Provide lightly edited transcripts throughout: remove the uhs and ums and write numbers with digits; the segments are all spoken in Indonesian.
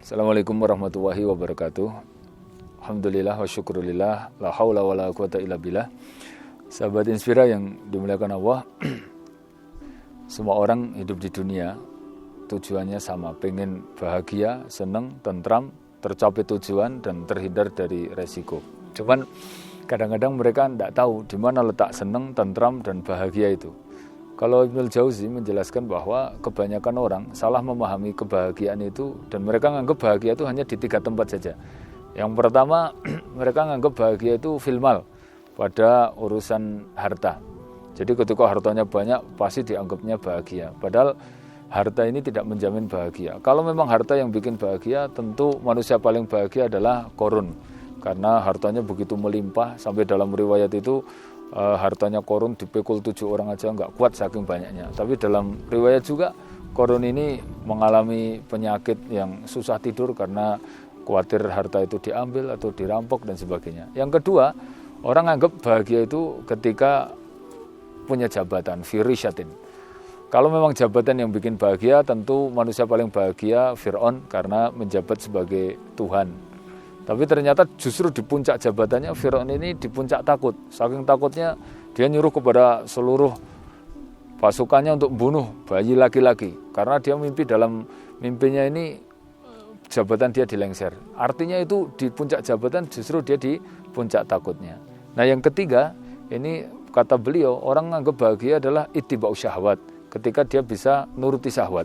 Assalamualaikum warahmatullahi wabarakatuh. Alhamdulillah wa syukurillah, la haula wa la quwata illa billah. Sahabat Inspira yang dimuliakan Allah, semua orang hidup di dunia tujuannya sama, pengen bahagia, senang, tentram, tercapai tujuan dan terhindar dari resiko. Cuman kadang-kadang mereka tidak tahu di mana letak senang, tentram dan bahagia itu. Kalau Ibnul Jauzi menjelaskan bahwa kebanyakan orang salah memahami kebahagiaan itu dan mereka menganggap bahagia itu hanya di 3 tempat saja. Yang pertama, mereka menganggap bahagia itu filmal pada urusan harta. Jadi ketika hartanya banyak pasti dianggapnya bahagia. Padahal harta ini tidak menjamin bahagia. Kalau memang harta yang bikin bahagia, tentu manusia paling bahagia adalah Qarun. Karena hartanya begitu melimpah sampai dalam riwayat itu hartanya Qarun dipikul 7 orang aja nggak kuat saking banyaknya. Tapi dalam riwayat juga Qarun ini mengalami penyakit yang susah tidur karena khawatir harta itu diambil atau dirampok dan sebagainya. Yang kedua, orang anggap bahagia itu ketika punya jabatan, firisyatin. Kalau memang jabatan yang bikin bahagia, tentu manusia paling bahagia Fir'aun karena menjabat sebagai Tuhan. Tapi ternyata justru di puncak jabatannya Fir'aun ini di puncak takut. Saking takutnya dia nyuruh kepada seluruh pasukannya untuk membunuh bayi laki-laki. Karena dia mimpi dalam mimpinya ini jabatan dia dilengser. Artinya itu di puncak jabatan justru dia di puncak takutnya. Nah yang ketiga, ini kata beliau, orang menganggap bahagia adalah ittiba'u syahwat. Ketika dia bisa nuruti syahwat.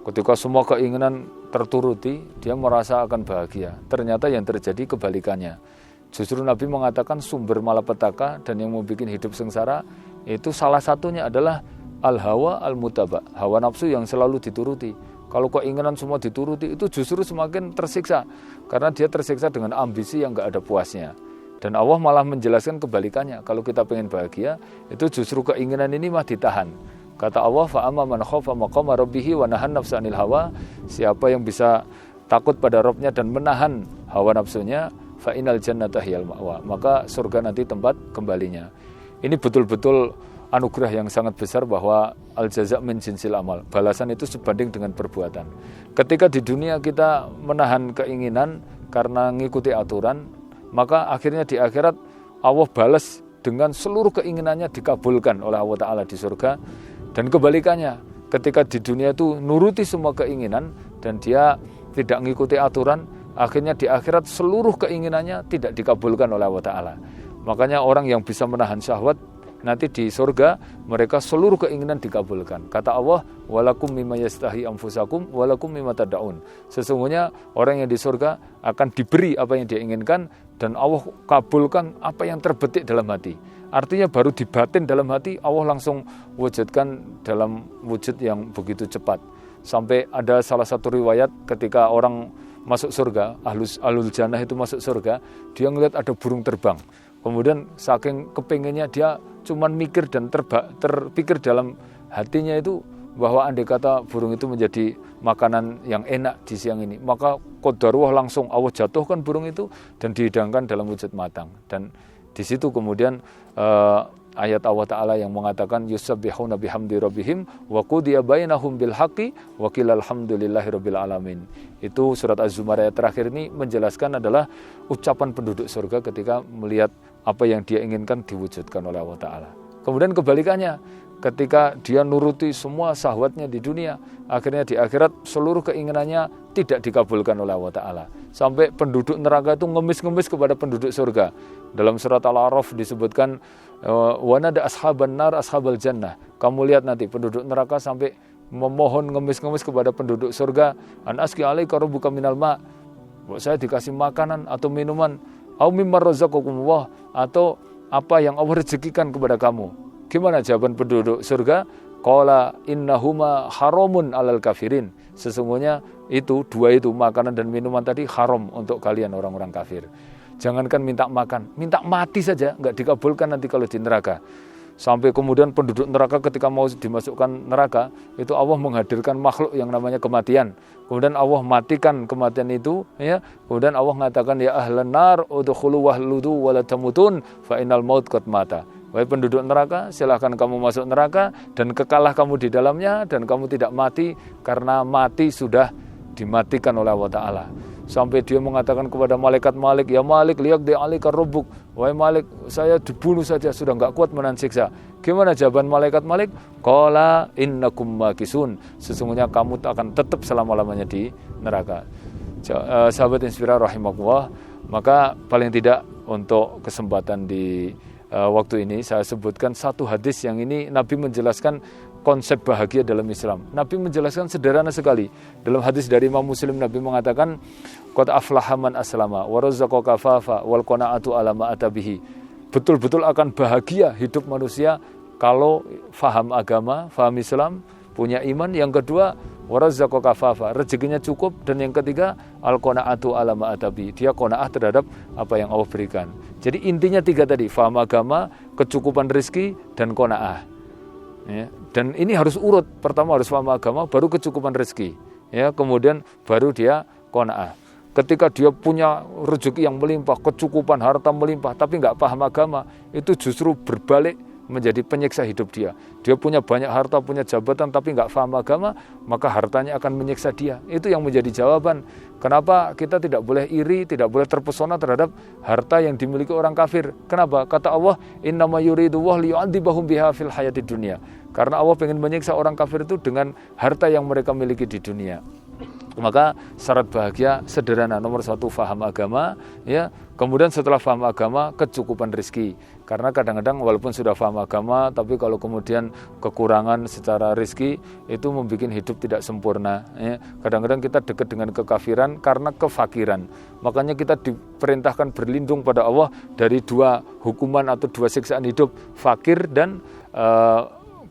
Ketika semua keinginan terturuti, dia merasa akan bahagia. Ternyata yang terjadi kebalikannya. Justru Nabi mengatakan sumber malapetaka dan yang membuat hidup sengsara, itu salah satunya adalah al-hawa al-mutaba, hawa nafsu yang selalu dituruti. Kalau keinginan semua dituruti, itu justru semakin tersiksa. Karena dia tersiksa dengan ambisi yang gak ada puasnya. Dan Allah malah menjelaskan kebalikannya. Kalau kita pengen bahagia, itu justru keinginan ini mah ditahan. Kata Allah, fa'amma man khafa maqama rabbih wa nahan nafsa 'anil hawa, siapa yang bisa takut pada Rabb-nya dan menahan hawa nafsunya, fa innal jannata hiyal ma'wa, maka surga nanti tempat kembalinya. Ini betul-betul anugerah yang sangat besar bahwa al jaza' min jinsil amal, balasan itu sebanding dengan perbuatan. Ketika di dunia kita menahan keinginan karena mengikuti aturan, maka akhirnya di akhirat Allah balas dengan seluruh keinginannya dikabulkan oleh Allah Ta'ala di surga. Dan kebalikannya, ketika di dunia itu nuruti semua keinginan dan dia tidak mengikuti aturan, akhirnya di akhirat seluruh keinginannya tidak dikabulkan oleh Allah Ta'ala. Makanya orang yang bisa menahan syahwat, nanti di surga mereka seluruh keinginan dikabulkan. Kata Allah, walakum mimma yastahi anfusakum walakum mimma tad'un. Sesungguhnya orang yang di surga akan diberi apa yang dia inginkan dan Allah kabulkan apa yang terbetik dalam hati. Artinya baru di batin dalam hati Allah langsung wujudkan dalam wujud yang begitu cepat. Sampai ada salah satu riwayat ketika orang masuk surga, ahlul jannah itu masuk surga, dia ngelihat ada burung terbang. Kemudian saking kepengennya dia cuman mikir dan terpikir dalam hatinya itu bahwa andai kata burung itu menjadi makanan yang enak di siang ini, maka qadarullah langsung Allah jatuhkan burung itu dan dihidangkan dalam wujud matang. Dan di situ kemudian ayat Allah Ta'ala yang mengatakan yusabbihuna bihamdi rabbihim wa qudiya bainahum bil haqqi wa qila alhamdulillahi rabbil alamin. Itu surat Az-Zumar ayat terakhir ini menjelaskan adalah ucapan penduduk surga ketika melihat apa yang dia inginkan diwujudkan oleh Allah Ta'ala. Kemudian kebalikannya, ketika dia nuruti semua syahwatnya di dunia, akhirnya di akhirat seluruh keinginannya tidak dikabulkan oleh Allah Ta'ala. Sampai penduduk neraka itu ngemis-ngemis kepada penduduk surga. Dalam surat Al-A'raf disebutkan, wanada ashaban nar ashabal jannah. Kamu lihat nanti penduduk neraka sampai memohon ngemis-ngemis kepada penduduk surga, an aski alaika rabbuka minal ma', saya dikasih makanan atau minuman, au mimma razaqakumullah, atau apa yang Allah rezekikan kepada kamu. Gimana jawaban penduduk surga? Qala innahuma haramun alal kafirin. Sesungguhnya itu, dua itu, makanan dan minuman tadi haram untuk kalian orang-orang kafir. Jangankan minta makan, minta mati saja nggak dikabulkan nanti kalau di neraka. Sampai kemudian penduduk neraka ketika mau dimasukkan neraka, itu Allah menghadirkan makhluk yang namanya kematian. Kemudian Allah matikan kematian itu, ya. Kemudian Allah mengatakan, ya ahlan nar udkhulu wahludu wala tamutun fa innal maut qad mata. Wahai penduduk neraka, silahkan kamu masuk neraka dan kekalah kamu di dalamnya dan kamu tidak mati karena mati sudah dimatikan oleh Allah Ta'ala. Sampai dia mengatakan kepada malaikat Malik, ya Malik, liyak di alika rubuk. Wahai Malik, saya dibunuh saja, sudah enggak kuat menahan siksa. Gimana jawaban malaikat Malik? Qala innakum makisun. Sesungguhnya kamu akan tetap selama-lamanya di neraka. Sahabat Inspira rahimakumullah, maka paling tidak untuk kesempatan di waktu ini saya sebutkan satu hadis yang ini Nabi menjelaskan konsep bahagia dalam Islam. Nabi menjelaskan sederhana sekali. Dalam hadis dari Imam Muslim, Nabi mengatakan, qad aflaha man aslama wa razzaqa kafafa wal qanaatu ala ma atabihi. Betul-betul akan bahagia hidup manusia kalau faham agama, faham Islam, punya iman. Yang kedua, wa razzaqa kafafa, rezekinya cukup. Dan yang ketiga, al qanaatu ala ma atabi, dia qanaah terhadap apa yang Allah berikan. Jadi intinya tiga tadi, faham agama, kecukupan rezeki, dan qanaah. Ya, dan ini harus urut. Pertama harus paham agama, baru kecukupan rezeki. Ya, kemudian baru dia qanaah. Ketika dia punya rezeki yang melimpah, kecukupan harta melimpah, tapi nggak paham agama, itu justru berbalik menjadi penyiksa hidup dia. Dia punya banyak harta, punya jabatan, tapi nggak paham agama, maka hartanya akan menyiksa dia. Itu yang menjadi jawaban. Kenapa kita tidak boleh iri, tidak boleh terpesona terhadap harta yang dimiliki orang kafir. Kenapa? Kata Allah, innama yuridullahu liyu'adzibahum biha fil hayatid dunya. Karena Allah ingin menyiksa orang kafir itu dengan harta yang mereka miliki di dunia. Maka syarat bahagia sederhana, nomor satu faham agama, ya. Kemudian setelah faham agama, kecukupan rezeki. Karena kadang-kadang walaupun sudah faham agama, tapi kalau kemudian kekurangan secara rezeki itu membuat hidup tidak sempurna. Ya. Kadang-kadang kita dekat dengan kekafiran karena kefakiran. Makanya kita diperintahkan berlindung pada Allah dari dua hukuman atau dua siksaan hidup, fakir dan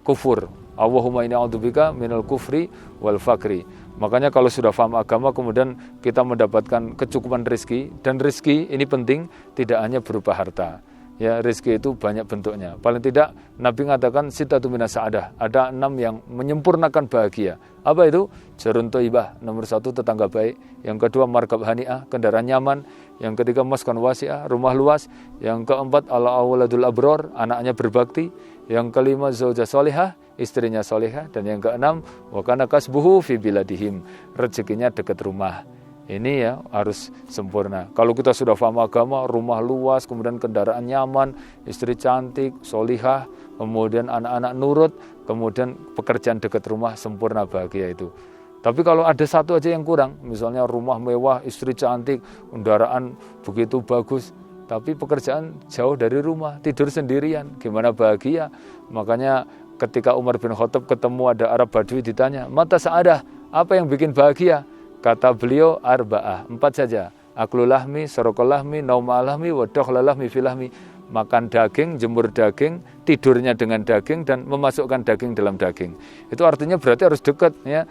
kufur. Allahumma inni a'udzubika minal kufri wal fakri. Makanya kalau sudah paham agama, kemudian kita mendapatkan kecukupan rezeki. Dan rezeki ini penting, tidak hanya berupa harta. Ya, rezeki itu banyak bentuknya. Paling tidak Nabi mengatakan sitatu minas sa'adah. Ada 6 yang menyempurnakan bahagia. Apa itu? Jarun thayyibah, nomor 1 tetangga baik. Yang kedua markab hani'ah, kendaraan nyaman. Yang ketiga maskan wasi'ah, rumah luas. Yang keempat ala awladul abror, anaknya berbakti. Yang kelima zaujah solihah, istrinya solihah. Dan yang keenam wa kana kasbuhu fi biladihim, rezekinya dekat rumah. Ini ya harus sempurna. Kalau kita sudah paham agama, rumah luas, kemudian kendaraan nyaman, istri cantik, solihah, kemudian anak-anak nurut, kemudian pekerjaan dekat rumah, sempurna bahagia itu. Tapi kalau ada satu aja yang kurang, misalnya rumah mewah, istri cantik, kendaraan begitu bagus, tapi pekerjaan jauh dari rumah, tidur sendirian, gimana bahagia? Makanya ketika Umar bin Khattab ketemu ada Arab Badui, ditanya, mata sa'adah, apa yang bikin bahagia? Kata beliau, arba'ah, 4 saja. Aklul lahmi, sorokul lahmi, nauma'al lahmi, wadokhlal lahmi filahmi. Makan daging, jemur daging, tidurnya dengan daging, dan memasukkan daging dalam daging. Itu artinya berarti harus dekat, ya.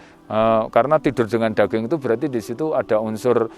Karena tidur dengan daging itu berarti di situ ada unsur,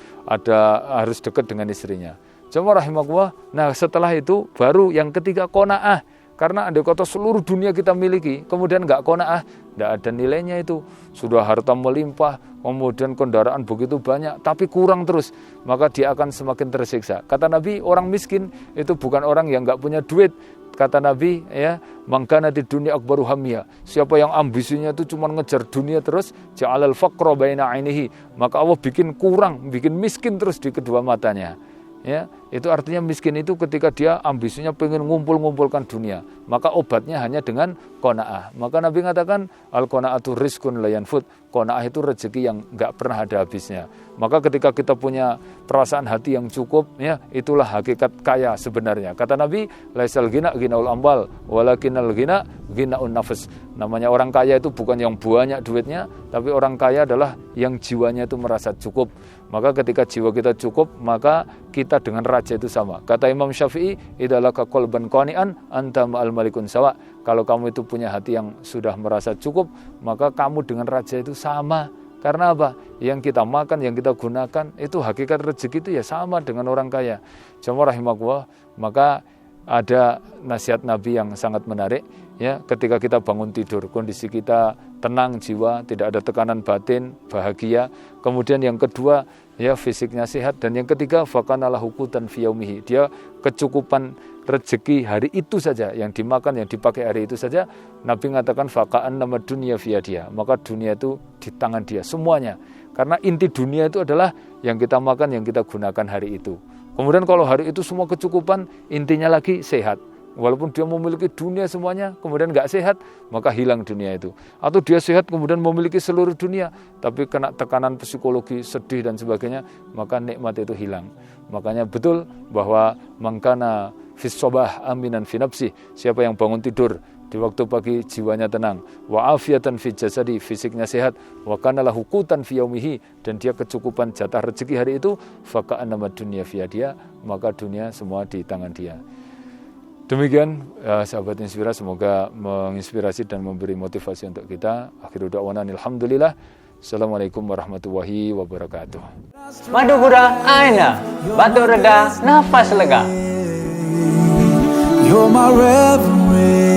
harus dekat dengan istrinya. Jemaah rahimakumullah. Nah setelah itu baru yang ketiga qanaah. Karena andai kata seluruh dunia kita miliki, kemudian nggak qanaah, nggak ada nilainya itu. Sudah harta melimpah, kemudian kendaraan begitu banyak, tapi kurang terus, maka dia akan semakin tersiksa. Kata Nabi, orang miskin itu bukan orang yang nggak punya duit. Kata Nabi, ya, mangkana di dunia akbaru hamiyah. Siapa yang ambisinya itu cuma ngejar dunia terus, ja'alal faqra baina ainihi, maka Allah bikin kurang, bikin miskin terus di kedua matanya. Ya, itu artinya miskin itu ketika dia ambisinya pengen ngumpulkan dunia, maka obatnya hanya dengan qanaah. Maka Nabi mengatakan al-qanaatu rizqun la yanfud. Qanaah itu rezeki yang enggak pernah ada habisnya. Maka ketika kita punya perasaan hati yang cukup, ya, itulah hakikat kaya sebenarnya. Kata Nabi, laisal ghina ghinaul ambal, walakinnal ghina ghinaun nafs. Namanya orang kaya itu bukan yang banyak duitnya, tapi orang kaya adalah yang jiwanya itu merasa cukup. Maka ketika jiwa kita cukup, maka kita dengan raja itu sama. Kata Imam Syafi'i, idalaka qalban qani'an anta ma'al malikun sawa. Kalau kamu itu punya hati yang sudah merasa cukup, maka kamu dengan raja itu sama. Karena apa? Yang kita makan, yang kita gunakan, itu hakikat rezeki itu ya sama dengan orang kaya. Jemaah rahimakumullah, maka ada nasihat Nabi yang sangat menarik, ya, ketika kita bangun tidur, kondisi kita tenang jiwa, tidak ada tekanan batin, bahagia. Kemudian yang kedua, ya, fisiknya sehat. Dan yang ketiga, fakana lahu qutan fi yaumihi. Dia kecukupan rezeki hari itu saja, yang dimakan, yang dipakai hari itu saja. Nabi mengatakan faka'an nama dunia via dia, maka dunia itu di tangan dia semuanya. Karena inti dunia itu adalah yang kita makan, yang kita gunakan hari itu. Kemudian kalau hari itu semua kecukupan, intinya lagi sehat. Walaupun dia memiliki dunia semuanya, kemudian nggak sehat, maka hilang dunia itu. Atau dia sehat kemudian memiliki seluruh dunia, tapi kena tekanan psikologi, sedih dan sebagainya, maka nikmat itu hilang. Makanya betul bahwa mangkana fis sobah aminan fi nafsi, siapa yang bangun tidur di waktu pagi jiwanya tenang, wa afiatan fi jasadi, fisiknya sehat, wa kana lahu qutan fi yaumihi, dan dia kecukupan jatah rezeki hari itu, fa ka'annama dunya fi yadihi, maka dunia semua di tangan dia. Demikian sahabat Inspira, semoga menginspirasi dan memberi motivasi untuk kita. Akhirul da'wana alhamdulillah. Assalamualaikum warahmatullahi wabarakatuh. Madu Buddha Aina, batu reda, nafas lega. You're my reverend.